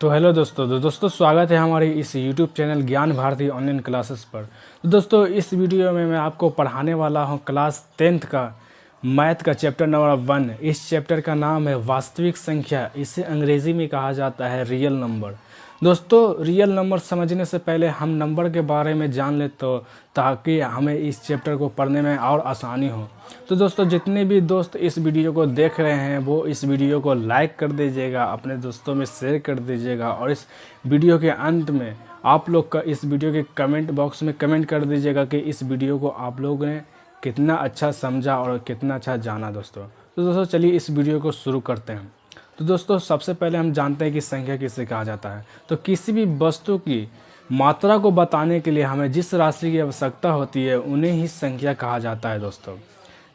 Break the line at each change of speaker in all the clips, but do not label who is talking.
तो हेलो दोस्तों स्वागत है हमारे इस YouTube चैनल ज्ञान भारती ऑनलाइन क्लासेस पर। तो दोस्तों इस वीडियो में मैं आपको पढ़ाने वाला हूं क्लास 10th का मैथ का चैप्टर नंबर 1। इस चैप्टर का नाम है वास्तविक संख्या, इसे अंग्रेज़ी में कहा जाता है रियल नंबर। दोस्तों रियल नंबर समझने से पहले हम नंबर के बारे में जान ले तो ताकि हमें इस चैप्टर को पढ़ने में और आसानी हो। तो दोस्तों जितने भी दोस्त इस वीडियो को देख रहे हैं वो इस वीडियो को लाइक कर दीजिएगा, अपने दोस्तों में शेयर कर दीजिएगा और इस वीडियो के अंत में आप लोग का इस वीडियो के कमेंट बॉक्स में कमेंट कर दीजिएगा कि इस वीडियो को आप लोगों ने कितना अच्छा समझा और कितना अच्छा जाना। दोस्तों तो दोस्तों चलिए इस वीडियो को शुरू करते हैं। तो दोस्तों सबसे पहले हम जानते हैं कि संख्या किसे कहा जाता है। तो किसी भी वस्तु की मात्रा को बताने के लिए हमें जिस राशि की आवश्यकता होती है उन्हें ही संख्या कहा जाता है। दोस्तों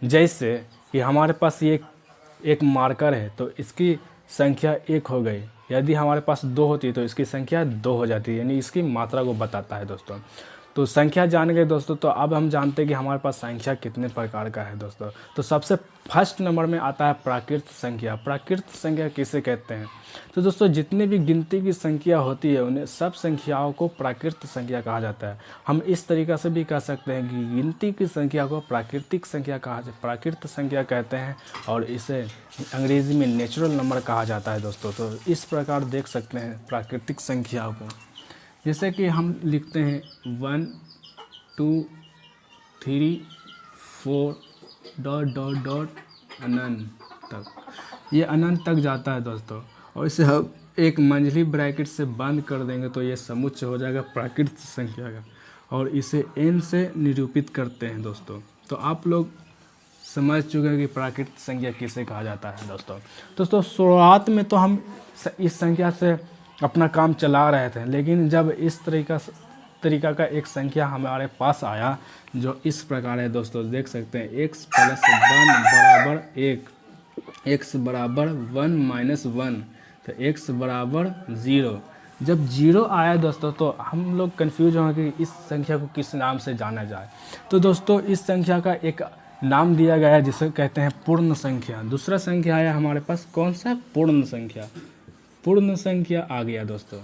जैसे कि हमारे पास ये एक मार्कर है तो इसकी संख्या 1 हो गई, यदि हमारे पास 2 होती है तो इसकी संख्या 2 हो जाती है, यानी इसकी मात्रा को बताता है। दोस्तों तो संख्या जान गए दोस्तों। तो अब हम जानते हैं कि हमारे पास संख्या कितने प्रकार का है। दोस्तों तो सबसे फर्स्ट नंबर में आता है प्राकृत संख्या। प्राकृत संख्या किसे कहते हैं? तो दोस्तों जितनी भी गिनती की संख्या होती है उन्हें सब संख्याओं को प्राकृत संख्या कहा जाता है। हम इस तरीक़ा से भी कह सकते हैं कि गिनती की संख्या को प्राकृतिक संख्या प्राकृत संख्या कहते हैं और इसे अंग्रेज़ी में नेचुरल नंबर कहा जाता है। दोस्तों तो इस प्रकार देख सकते हैं प्राकृतिक संख्याओं को, जैसे कि हम लिखते हैं 1 2 3 4 डॉट डॉट डॉट अनंत तक, ये अनंत तक जाता है। दोस्तों और इसे हम एक मंझली ब्रैकेट से बंद कर देंगे तो ये समुच्चय हो जाएगा प्राकृत संख्या का, और इसे n से निरूपित करते हैं। दोस्तों आप लोग समझ चुके हैं कि प्राकृत संख्या किसे कहा जाता है। दोस्तों शुरुआत में तो हम इस संख्या से अपना काम चला रहे थे, लेकिन जब इस तरीका का एक संख्या हमारे पास आया जो इस प्रकार है। दोस्तों देख सकते हैं x + 1 बराबर 1, x बराबर 1 - 1, तो x बराबर 0। जब 0 आया दोस्तों तो हम लोग कन्फ्यूज होंगे कि इस संख्या को किस नाम से जाना जाए। तो दोस्तों इस संख्या का एक नाम दिया गया है जिसे कहते हैं पूर्ण संख्या। दूसरा संख्या आया हमारे पास, कौन सा? पूर्ण संख्या। पूर्ण संख्या आ गया दोस्तों,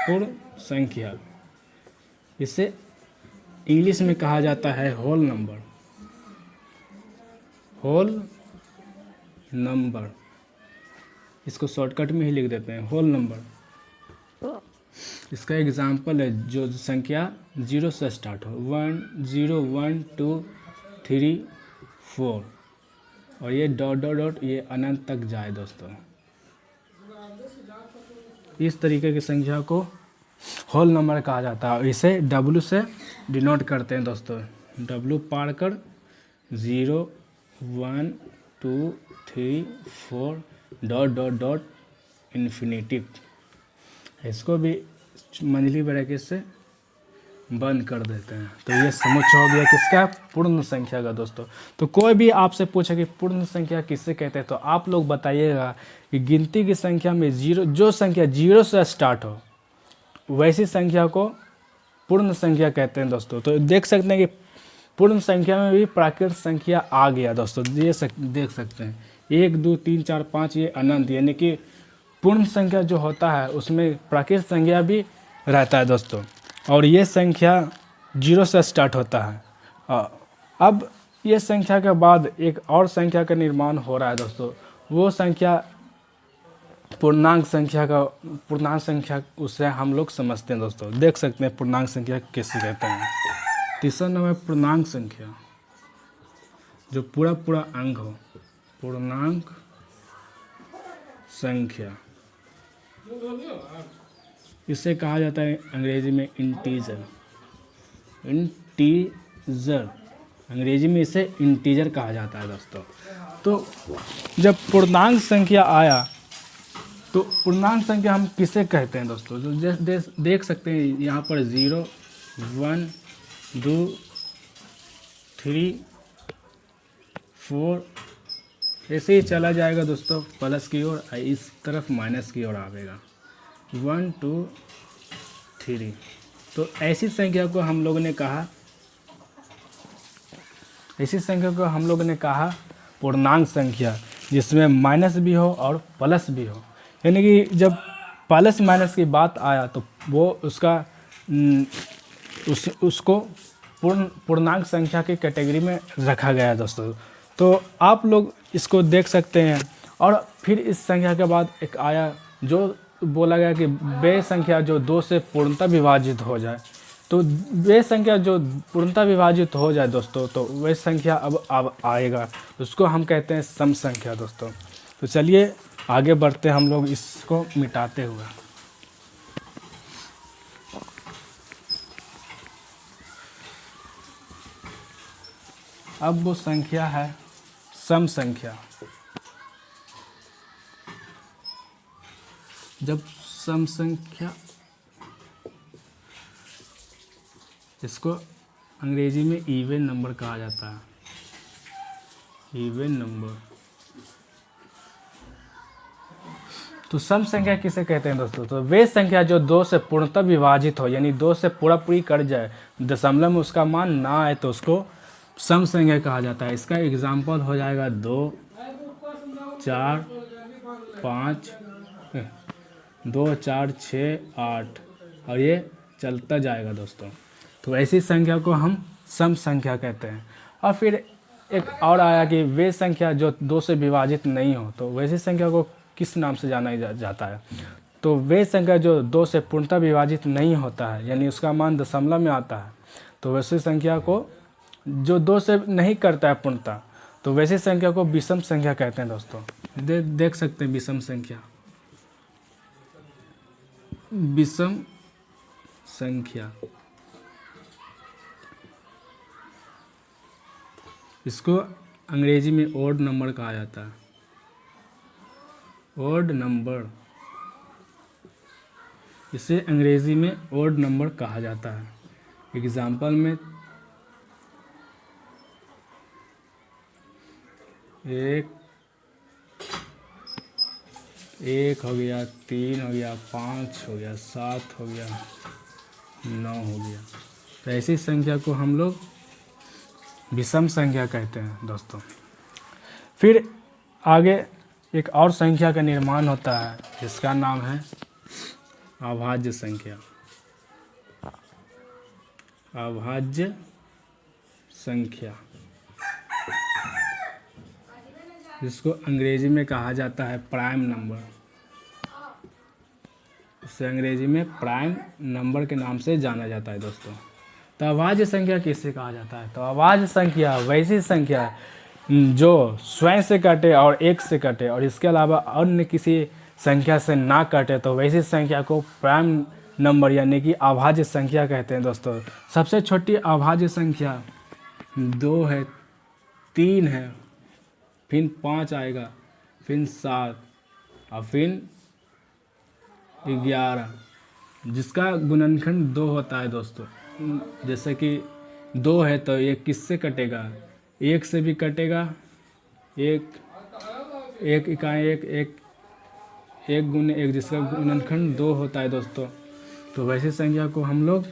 पूर्ण संख्या, इसे इंग्लिश में कहा जाता है होल नंबर। होल नंबर, इसको शॉर्टकट में ही लिख देते हैं होल नंबर। इसका एग्जाम्पल है जो संख्या 0 से स्टार्ट हो, 1 0 1 2 3 4 और ये डॉट डॉट डॉट ये अनंत तक जाए। दोस्तों इस तरीके की संख्या को होल नंबर कहा जाता है। इसे W से डिनोट करते हैं। दोस्तों W पार कर 0 1 2 3 4 डॉट डॉट डॉट इन्फिनिटी, इसको भी मंझली ब्रैकेट से बंद कर देते हैं। तो ये समुच्चय हो गया किसका? पूर्ण संख्या का। दोस्तों तो कोई भी आपसे पूछे कि पूर्ण संख्या किससे कहते हैं तो आप लोग बताइएगा कि गिनती की संख्या में जो संख्या 0 से स्टार्ट हो वैसी संख्या को पूर्ण संख्या कहते हैं। दोस्तों तो देख सकते हैं कि पूर्ण संख्या में भी प्राकृत संख्या आ गया। दोस्तों ये देख सकते हैं 1 2 3 4 5 ये अनंत, यानी कि पूर्ण संख्या जो होता है उसमें प्राकृत संख्या भी रहता है। दोस्तों और ये संख्या 0 से स्टार्ट होता है। अब ये संख्या के बाद एक और संख्या का निर्माण हो रहा है। दोस्तों वो संख्या पूर्णांक संख्या उसे हम लोग समझते हैं। दोस्तों देख सकते हैं पूर्णांक संख्या किसे कहते हैं। तीसरा नंबर पूर्णांक संख्या, जो पूरा अंक हो, पूर्णांक संख्या, इसे कहा जाता है अंग्रेजी में इंटीजर। अंग्रेजी में इसे इंटीजर कहा जाता है। दोस्तों तो जब पूर्णांक संख्या आया तो पूर्णांक संख्या हम किसे कहते हैं? दोस्तों जो देख सकते हैं यहाँ पर 0 1 2 3 4 ऐसे ही चला जाएगा। दोस्तों प्लस की ओर, इस तरफ माइनस की ओर आएगा 1 2 3। तो ऐसी संख्या को हम लोगों ने कहा पूर्णांक संख्या, जिसमें माइनस भी हो और प्लस भी हो। यानी कि जब प्लस माइनस की बात आया तो वो उसका उसको पूर्णांक संख्या की कैटेगरी में रखा गया है दोस्तों। तो आप लोग इसको देख सकते हैं। और फिर इस संख्या के बाद एक आया जो बोला गया कि वे संख्या जो 2 से पूर्णतः विभाजित हो जाए। तो वे संख्या जो पूर्णतः विभाजित हो जाए दोस्तों, तो वे संख्या अब आएगा, उसको हम कहते हैं सम संख्या दोस्तों। तो चलिए आगे बढ़ते हैं हम लोग इसको मिटाते हुए। अब वो संख्या है सम संख्या। जब सम संख्या, इसको अंग्रेजी में इवन नंबर कहा जाता है, इवन नंबर। तो सम संख्या किसे कहते हैं दोस्तों? तो वे संख्या जो 2 से पूर्णतः विभाजित हो, यानी 2 से पूरी कर जाए, दशमलव में उसका मान ना आए, तो उसको सम संख्या कहा जाता है। इसका एग्जाम्पल हो जाएगा 2, 4, 5, 2, 4, 6, 8 और ये चलता जाएगा दोस्तों। तो ऐसी संख्या को हम सम संख्या कहते हैं। और फिर एक और आया कि वे संख्या जो 2 से विभाजित नहीं हो, तो वैसी संख्या को किस नाम से जाना जाता है? तो वे संख्या जो 2 से पूर्णतः विभाजित नहीं होता है, यानी उसका मान दशमलव में आता है, तो वैसी संख्या को जो 2 से नहीं करता है पूर्णतः, तो वैसी संख्या को विषम संख्या कहते हैं दोस्तों। देख सकते हैं विषम संख्या, विषम संख्या, इसको अंग्रेजी में ओड नंबर कहा जाता है, ओड नंबर। इसे अंग्रेजी में ओड नंबर कहा जाता है। एग्जाम्पल में 1 हो गया, 3 हो गया, 5 हो गया, 7 हो गया, 9 हो गया। तो ऐसी संख्या को हम लोग विषम संख्या कहते हैं दोस्तों। फिर आगे एक और संख्या का निर्माण होता है जिसका नाम है अभाज्य संख्या। अभाज्य संख्या, जिसको अंग्रेजी में कहा जाता है प्राइम नंबर। इसे अंग्रेजी में प्राइम नंबर के नाम से जाना जाता है दोस्तों। तो अभाज्य संख्या किसे कहा जाता है? तो अभाज्य संख्या वैसी संख्या जो स्वयं से कटे और 1 से कटे और इसके अलावा अन्य किसी संख्या से ना कटे, तो वैसी संख्या को प्राइम नंबर यानी कि अभाज्य संख्या कहते हैं दोस्तों। सबसे छोटी अभाज्य संख्या 2 है, 3 है, फिर 5 आएगा, फिर 7 और फिर 11, जिसका गुणनखंड 2 होता है दोस्तों। जैसे कि 2 है तो ये किससे कटेगा? 1 से भी कटेगा, एक इकाई 1 गुने 1, जिसका गुणनखंड 2 होता है दोस्तों। तो वैसी संख्या को हम लोग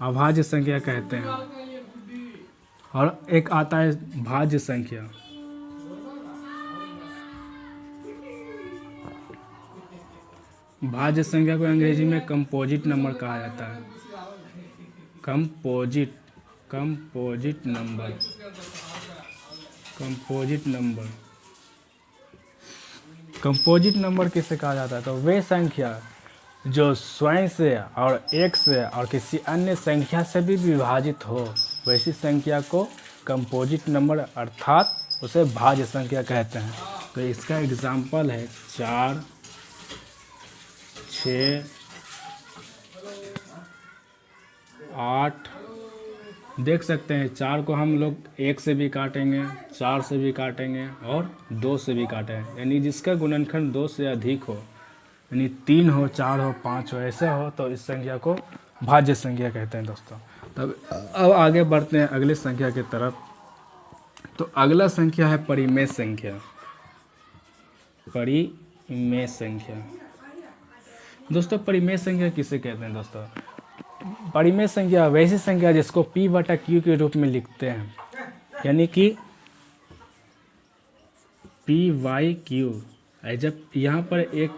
अभाज्य संख्या कहते हैं। और एक आता है भाज्य संख्या। भाज्य संख्या को अंग्रेजी में कंपोजिट नंबर कहा जाता है। Composite number, composite number. Composite number किसे कहा जाता है? तो वे संख्या जो स्वयं से और 1 से और किसी अन्य संख्या से भी विभाजित हो, वैसी संख्या को कंपोजिट नंबर अर्थात उसे भाज्य संख्या कहते हैं। तो इसका एग्जाम्पल है 4, 6, 8। देख सकते हैं 4 को हम लोग 1 से भी काटेंगे, 4 से भी काटेंगे और 2 से भी काटेंगे, यानी जिसका गुणनखंड 2 से अधिक हो, यानी 3 हो, 4 हो, 5 हो, ऐसे हो, तो इस संख्या को भाज्य संख्या कहते हैं दोस्तों। तब अब आगे बढ़ते हैं अगले संख्या की तरफ। तो अगला संख्या है परिमेय संख्या। परिमेय संख्या दोस्तों, परिमेय संख्या किसे कहते हैं दोस्तों? परिमेय संख्या वैसी संख्या जिसको P/Q के रूप में लिखते हैं, यानी कि P/Q। जब यहाँ पर एक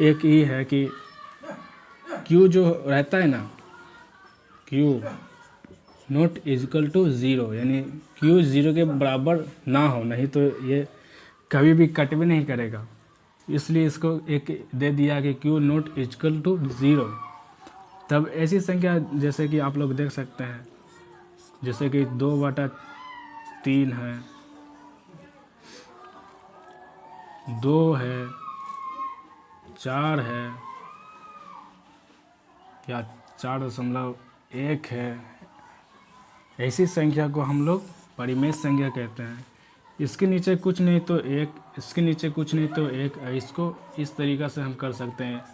एक ये है कि क्यू जो रहता है ना, Q not equal to zero, यानी क्यू ज़ीरो के बराबर ना हो, नहीं तो ये कभी भी कट भी नहीं करेगा। इसलिए इसको एक दे दिया कि Q not equal to zero. तब ऐसी संख्या जैसे कि आप लोग देख सकते हैं, जैसे कि 2/3 है, 2 है, 4 है, या 4.1 है। ऐसी संख्या को हम लोग परिमेय संख्या कहते हैं। इसके नीचे कुछ नहीं तो एक, इसके नीचे कुछ नहीं तो एक, इसको इस तरीक़ा से हम कर सकते हैं।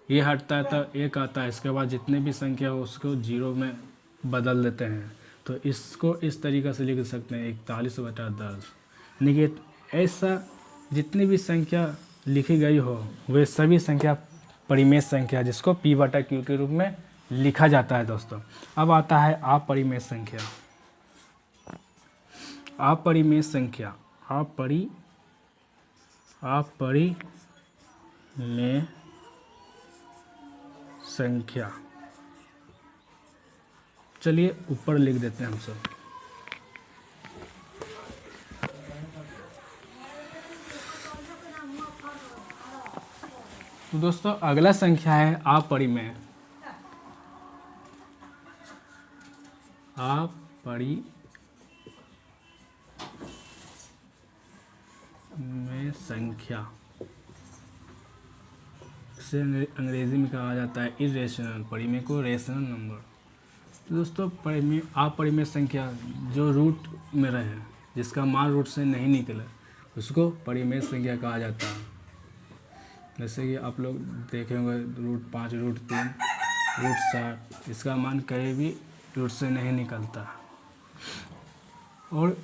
ये हटता है तो एक आता है, इसके बाद जितने भी संख्या हो उसको जीरो में बदल देते हैं। तो इसको इस तरीक़ा से लिख सकते हैं 41/10। यानी कि ऐसा जितनी भी संख्या लिखी गई हो वे सभी संख्या परिमेय संख्या, जिसको P/Q के रूप में लिखा जाता है दोस्तों। अब आता है अपरिमेय संख्या। अपरिमेय संख्या, अपरिमेय संख्या, चलिए ऊपर लिख देते हैं हम सब। तो दोस्तों अगला संख्या है अपरिमेय। अपरिमेय संख्या, इसे अंग्रेजी में कहा जाता है इरेशनल। परिमेय को रेशनल नंबर। तो दोस्तों परिमेय अपरिमेय संख्या जो रूट में रहे, जिसका मान रूट से नहीं निकले, उसको परिमेय संख्या कहा जाता है। जैसे कि आप लोग देखे होंगे √5, √3, √7, इसका मान कहीं भी रूट से नहीं निकलता। और